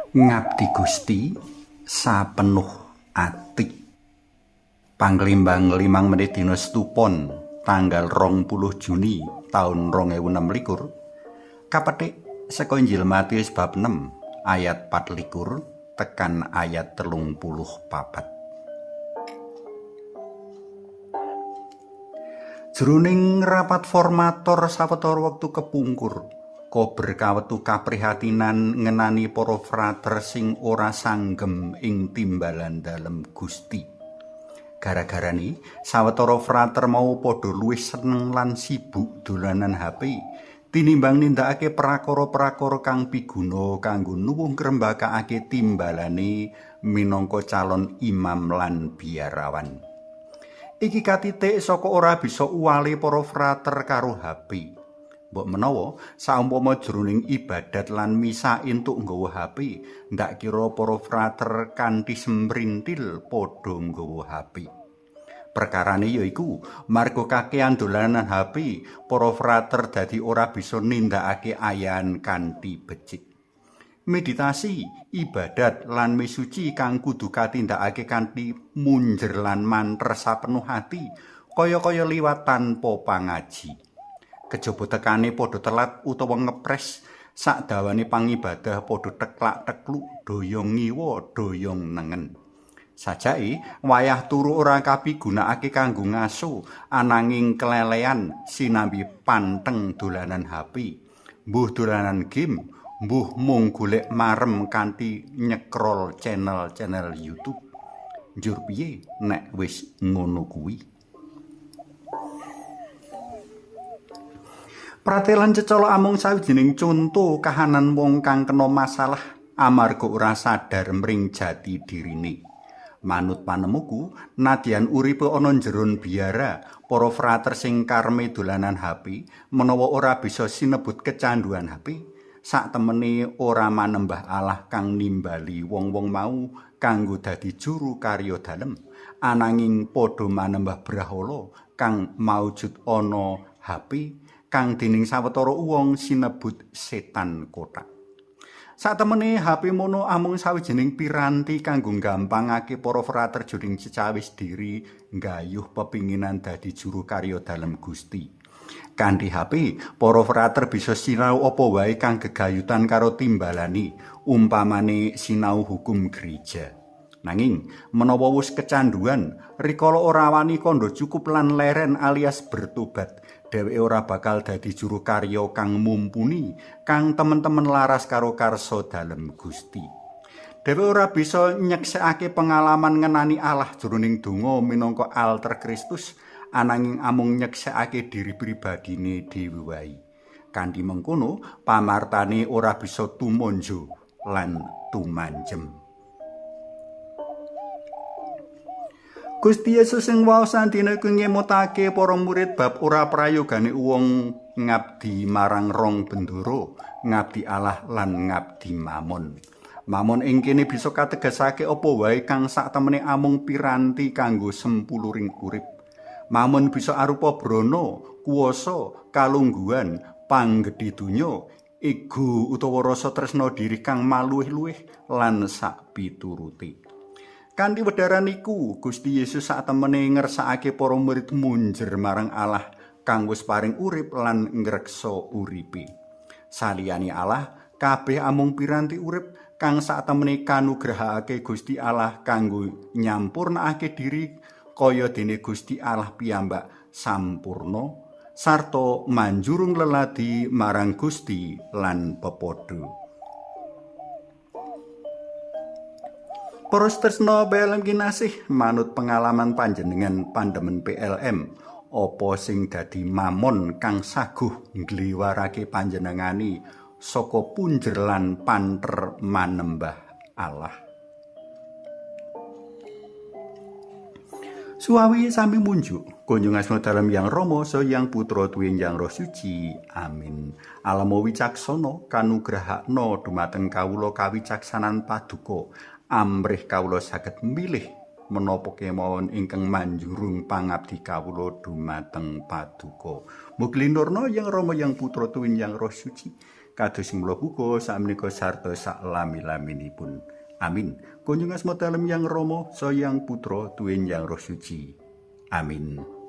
Ngabdi Gusti sapenuh ati. Panglimbang 5 menit dina Setupon tanggal 20 Juni taun 2026 kapethik saka Injil Matius bab 6 ayat 24 tekan ayat 34. Jroning rapat formator sawetara wektu kepungkur, kober kawetu kaprihatinan ngenani para frater sing ora sanggem ing timbalan dalem Gusti. Gara-garane sawetara frater mau padha luwih seneng lan sibuk dolanan HP tinimbang nindakake prakara-prakara kang piguna kanggo nuwuh ngrembakakake timbalane minangka calon imam lan biarawan. Iki katitik saka ora bisa uwale para frater karo HP. Mbok menawa saumpama jroning ibadat lan misa entuk nggawa HP, ndak kira para frater kanthi semrintil padha nggawa HP. Perkarane yaiku marga kakehan dolanan HP, para frater dadi ora bisa nindakake ayan kanthi becik. Meditasi, ibadat lan misuci kang kudu katindakake kanthi munjer lan manter sapenuh ati, kaya-kaya liwat tanpa pangaji. Kejaba tekane padha telat utawa ngepres, sak dawane pangibadah padha teklak-tekluk, doyong ngiwa, doyong nengen. Sajake wayah turu ora kapigunakake kanggo ngaso, ananging kelelean sinambi panteng dolanan HP, mbuh dolanan game, mbuh mung golek marem kanthi nyekrol channel-channel YouTube. Njur piye nek wis ngono kuwi? Pratelan cecala amung sawijining conto kahanan wong kang kena masalah amarga ora sadar mring jati dirine. Manut panemuku, nadyan uripe ana njeron biara, para frater sing karme dolanan HP menawa ora bisa sinebut kecanduan HP, sak temene ora manembah Allah kang nimbali wong-wong mau kanggo dadi juru karya dalem, ananging padha manembah brahala kang maujud ana HP kang dening sawetara wong sinebut setan kotak. Satemene HP mono amung sawijining piranti kanggo gampangake para frater jroning cecawis diri nggayuh pepinginan dadi juru karya dalem Gusti. Kanthi HP, para frater bisa sinau apa wae kang gegayutan karo timbalane, umpamane sinau hukum gereja. Nanging menawa wis kecanduan, rikala ora wani kandha cukup lan leren alias bertobat, dheweke ora bakal dadi juru karya kang mumpuni, kang temen-temen laras karo karsa dalem Gusti. Dheweke ora bisa nyeksekake pengalaman ngenani Allah jroning donga minangka alter Kristus, ananging amung nyeksekake diri pribadine dhewe wae. Kanthi mengkono, pamartane ora bisa tumonjo lan tumanjem. Gusti Yesus sing waosan dina iku ngemutake para murid bab ora prayogane wong ngabdi marang rong bendoro, ngabdi Allah lan ngabdi mamon. Mamon ing kene bisa kategesake apa wae kang saktemene amung piranti kanggo sempuluring urip. Mamon bisa arupa brana, kuwasa, kalungguhan, panggedhe donya, ego utawa rasa tresna diri kang maluwih-luwih lan sak piturute. Kanthi wedharan iku, Gusti Yesus satemene ngersakake para murid munjer marang Allah kang wis paring urip lan ngreksa uripe. Saliyane Allah, kabeh amung piranti urip kang satemene kanugrahake Gusti Allah kanggo nyampurnakake diri kaya dene Gusti Allah piyambak sampurna sarta manjurung leladi marang Gusti lan pepadha. Para tresna belem kinasih, manut pengalaman panjenengan pandemen PLM, apa sing dadi mamon kang saguh ngliwarake panjenengani saka punjer lan panter manembah Allah. Suwawi sami munjuk, kunjung asma dalam Yang Rama so Yang Putra Tuwin Yang Roh Suci. Amin. Alamo wicaksana kanugrahakna dumateng kawula kawicaksanan paduka. Amrih kawula saged milih menapa kemawon ingkang manjurung pangabdi kawula dumateng paduka. Mugi linurna Yang Rama Yang Putra Tuwin Yang Roh Suci kados sing mula buka sakmenika sarta saklami-laminipun. Amin. Kunjung asma dalem Yang Rama, Sang Yang Putra, Tuwin Yang Roh Suci. Amin.